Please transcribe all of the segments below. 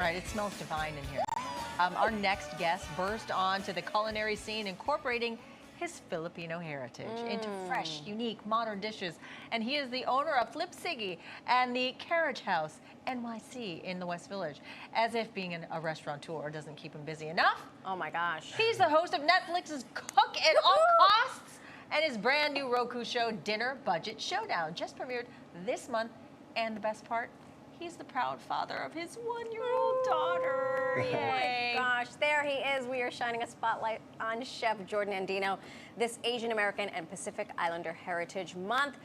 right, it smells divine in here. Our next guest burst onto the culinary scene, incorporating his Filipino heritage into fresh, unique, modern dishes. And he is the owner of Flip Siggy and the Carriage House, NYC, in the West Village. As if being a restaurateur doesn't keep him busy enough. Oh my gosh. He's the host of Netflix's Cook at All Costs and his brand new Roku show, Dinner Budget Showdown, just premiered this month. And the best part, he's the proud father of his one-year-old daughter. Yay. Oh my gosh, there he is. We are shining a spotlight on Chef Jordan Andino this Asian American and Pacific Islander Heritage Month.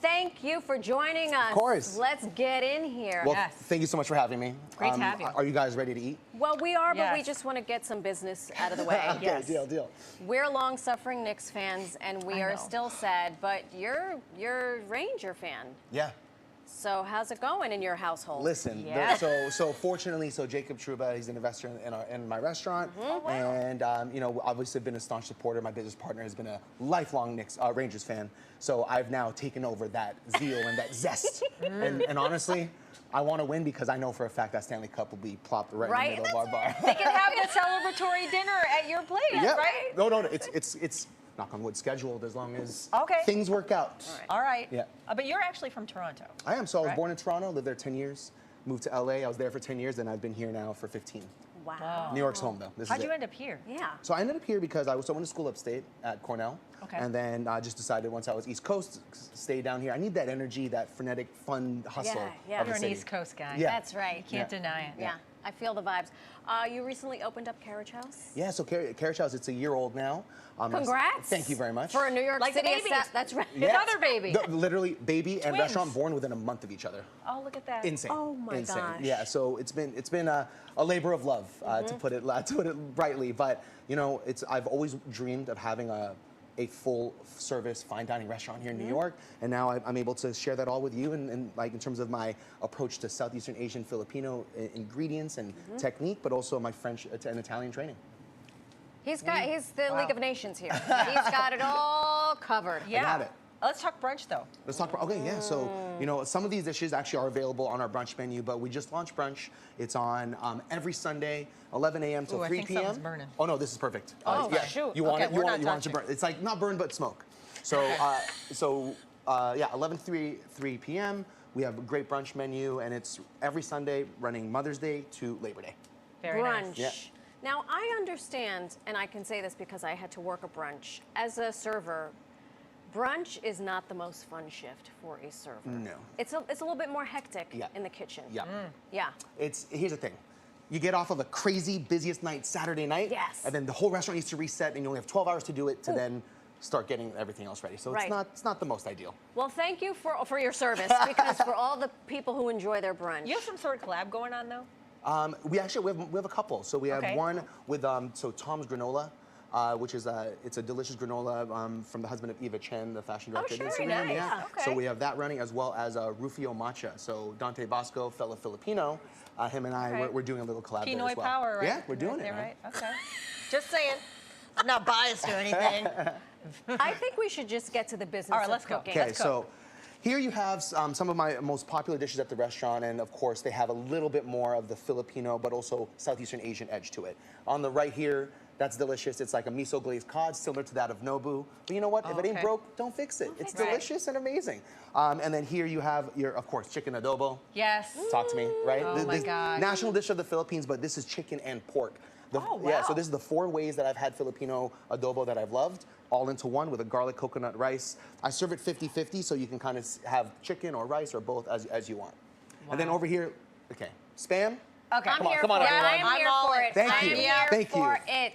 Thank you for joining us. Of course. Let's get in here. Well, thank you so much for having me. Great to have you. Are you guys ready to eat? Well, we are, but we just want to get some business out of the way. Okay, deal. We're long-suffering Knicks fans, and we are still sad, but you're a Ranger fan. Yeah. So how's it going in your household? Listen, so fortunately, Jacob Truba, he's an investor in my restaurant, and you know, obviously been a staunch supporter. My business partner has been a lifelong Rangers fan, so I've now taken over that zeal and that zest. And honestly, I want to win because I know for a fact that Stanley Cup will be plopped right in the middle of our bar. They can have the celebratory dinner at your place, right? No, it's knock on wood, scheduled as long as things work out. All right. Yeah. But you're actually from Toronto. I am. So I was born in Toronto, lived there 10 years, moved to LA. I was there for 10 years, and I've been here now for 15. Wow. New York's home, though. How'd you end up here? Yeah. So I ended up here because I went to school upstate at Cornell. Okay. And then I just decided once I was East Coast, stay down here. I need that energy, that frenetic, fun hustle. Yeah. Of You're the an city. East Coast guy. Yeah. That's right. You can't deny it. Yeah. I feel the vibes. You recently opened up Carriage House? Yeah, so Carriage House, it's a year old now. Congrats. Thank you very much. For a New York City. babies. That's right. Another baby. Literally, baby and Twins. restaurant born within a month of each other. Oh, look at that. Insane. Oh my Insane. gosh. Yeah, so it's been a labor of love, to put it brightly. But you know, I've always dreamed of having a full service fine dining restaurant here in New York, and now I'm able to share that all with you, and like in terms of my approach to Southeastern Asian Filipino ingredients and technique, but also my French and Italian training. He's the League of Nations here. He's got it all covered. Yeah. I got it. Let's talk brunch, though. Let's talk. Okay, yeah. So you know, some of these dishes actually are available on our brunch menu, but we just launched brunch. It's on every Sunday, 11 a.m. till 3 p.m. Something's burning. Oh no, this is perfect. Oh yeah. shoot! You want it? You want it to touching. burn? It's like not burn, but smoke. So yeah, 11 3 p.m. We have a great brunch menu, and it's every Sunday, running Mother's Day to Labor Day. Very Brunch. nice. Yeah. Now I understand, and I can say this because I had to work a brunch as a server. Brunch is not the most fun shift for a server. No. It's a little bit more hectic in the kitchen. Yeah. Yeah. Here's the thing. You get off of a crazy busiest night, Saturday night, and then the whole restaurant needs to reset, and you only have 12 hours to do it to then start getting everything else ready. So it's not the most ideal. Well, thank you for your service, because for all the people who enjoy their brunch. You have some sort of collab going on, though? We have a couple. So we have one with Tom's Granola, which is it's a delicious granola from the husband of Eva Chen, the fashion director of Instagram. Nice. Yeah. Okay. So we have that running, as well as Rufio Matcha. So Dante Bosco, fellow Filipino, him and I, we're doing a little collab there Pinoy as well. power, right? Yeah, we're doing it. Right? Okay. Just saying. I'm not biased or anything. I think we should just get to the business let's of go. cooking. Okay, so here you have some of my most popular dishes at the restaurant, and of course they have a little bit more of the Filipino but also Southeastern Asian edge to it. On the right here, that's delicious. It's like a miso glazed cod, similar to that of Nobu. But you know what? If it ain't broke, don't fix it. It's delicious and amazing. And then here you have your, of course, chicken adobo. Yes. Talk to me, right? Oh my gosh. National dish of the Philippines, but this is chicken and pork. Oh, wow. Yeah, so this is the 4 ways that I've had Filipino adobo that I've loved, all into one with a garlic coconut rice. I serve it 50-50, so you can kind of have chicken or rice or both as you want. Wow. And then over here, spam. Okay. Come on, everyone. I'm here for it. Thank you. Thank you.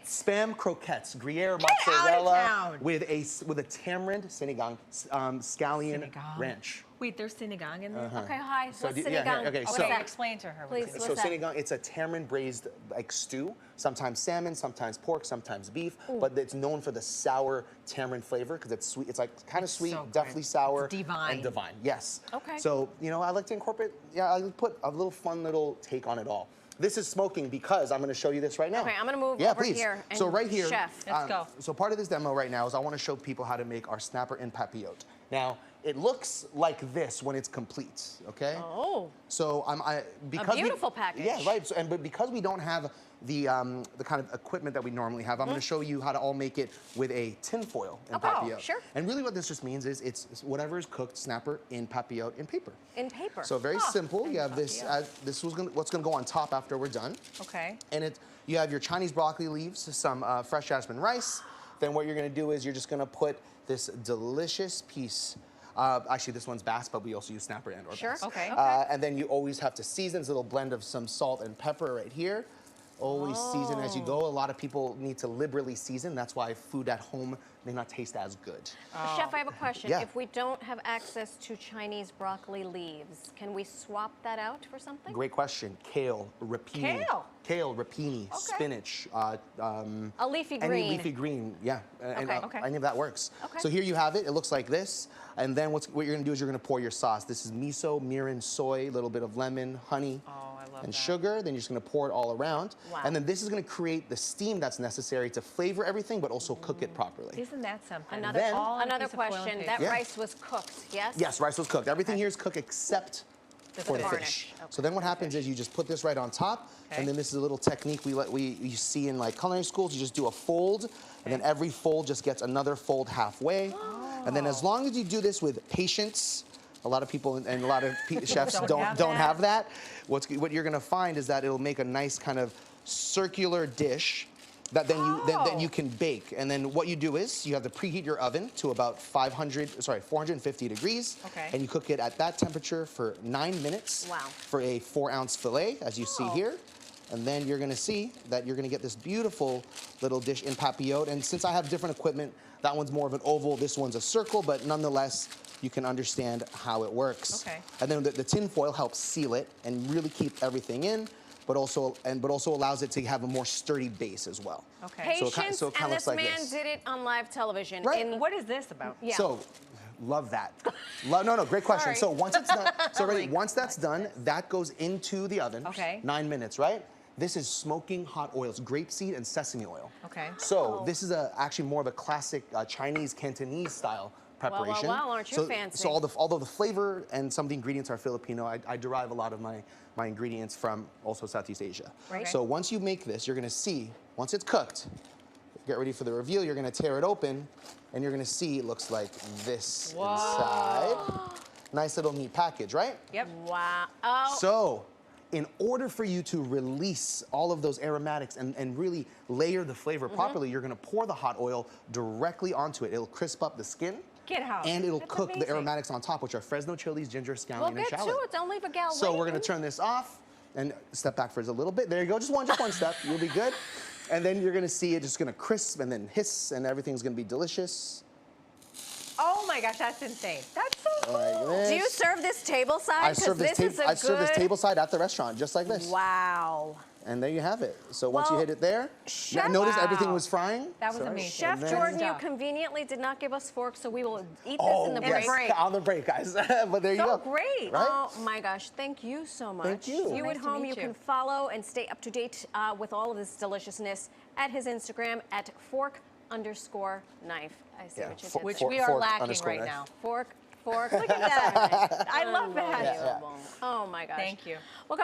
Spam croquettes, Gruyere mozzarella with a tamarind sinigang scallion ranch. Wait, there's sinigang in there? Okay, hi. So What's yeah, sinigang? okay, What's so that? Explain to her. Please, So sinigang, it's a tamarind braised like stew, sometimes salmon, sometimes pork, sometimes beef, but it's known for the sour tamarind flavor because it's sweet. It's like kind of sweet, so definitely sour, it's divine. and divine. Yes. Okay. So you know, I like to incorporate. Yeah, I put a little fun little take on it all. This is smoking because I'm going to show you this right now. Okay, I'm going to move over please. here. And so right here, Chef. Let's go. So part of this demo right now is I want to show people how to make our snapper in papillote. Now, it looks like this when it's complete, okay? Oh. So because beautiful package. Yeah, right. So, but because we don't have the kind of equipment that we normally have, I'm going to show you how to all make it with a tin foil in Papillote. Sure. And really what this just means is it's whatever is cooked snapper in Papillote in paper. In paper. So very simple. You have this. This was what's going to go on top after we're done. Okay. And you have your Chinese broccoli leaves, some fresh jasmine rice. Then what you're going to do is you're just going to put this delicious piece. Actually, this one's bass, but we also use snapper and or bass. Okay. And then you always have to season. It's a little blend of some salt and pepper right here. Always season as you go. A lot of people need to liberally season. That's why food at home may not taste as good. Chef, I have a question. Yeah. If we don't have access to Chinese broccoli leaves, can we swap that out for something? Great question. Kale, rapini. Kale, rapini, spinach. A leafy green. Any leafy green, yeah. Any of that works. Okay. So here you have it. It looks like this. And then what you're gonna do is you're gonna pour your sauce. This is miso, mirin, soy, a little bit of lemon, honey, and sugar. Then you're just gonna pour it all around. Wow. And then this is gonna create the steam that's necessary to flavor everything, but also cook it properly. Isn't that something? Another question. That rice was cooked, yes? Yes, rice was cooked. Everything here is cooked except for the garnish. fish. So then what happens is you just put this right on top, and then this is a little technique you see in like culinary schools. You just do a fold, and then every fold just gets another fold halfway. And then as long as you do this with patience, a lot of people and a lot of chefs don't have that. What you're gonna find is that it'll make a nice kind of circular dish that then you can bake. And then what you do is you have to preheat your oven to about 450 degrees. Okay. And you cook it at that temperature for 9 minutes. Wow. For a 4-ounce fillet, as you see here. And then you're gonna see that you're gonna get this beautiful little dish in Papillote. And since I have different equipment, that one's more of an oval, this one's a circle, but nonetheless, you can understand how it works. Okay. And then the tin foil helps seal it and really keep everything in, but also allows it to have a more sturdy base as well. Okay. Patience, so it kind and of this looks like man this. did it on live television. Right. What is this about? Yeah. So, love that. No, great question. Sorry. So once it's done, once that's done, that goes into the oven. Okay. 9 minutes, right? This is smoking hot oils, grapeseed and sesame oil. Okay. So this is actually more of a classic Chinese Cantonese style preparation. Well, aren't you fancy? So although the flavor and some of the ingredients are Filipino, I derive a lot of my ingredients from also Southeast Asia. Right. So once you make this, you're gonna see, once it's cooked, get ready for the reveal, you're gonna tear it open, and you're gonna see it looks like this inside. Nice little neat package, right? Yep. Wow. So, in order for you to release all of those aromatics and really layer the flavor properly, you're gonna pour the hot oil directly onto it. It'll crisp up the skin. Get out. And it'll That's cook the amazing. aromatics on top, which are Fresno chilies, ginger, scallion, Well, and get shallot. to it. Don't leave a gal So we're waiting. gonna turn this off and step back for a little bit. There you go, just one step, you'll be good. And then you're gonna see it just gonna crisp and then hiss and everything's gonna be delicious. Oh my gosh, that's insane. That's so cool. Like this. Do you serve this table side? I serve this table side at the restaurant, just like this. Wow. And there you have it. So once you Well, hit it there, Chef- notice Wow. everything was frying. That was Sorry. amazing. Chef And then- Jordan, you Stuff. conveniently did not give us forks, so we will eat this Oh, in the yes, break. on the break, guys. But there you So go. great. Right? Oh my gosh, thank you so much. Thank you. You Nice at to home, meet you you. can follow and stay up to date with all of this deliciousness at his Instagram at fork_knife. I see Yeah, what you did Which there. we are fork lacking underscore right knife. now. Fork. Look at that. I love that. Unbelievable. Oh my gosh. Thank you. Well,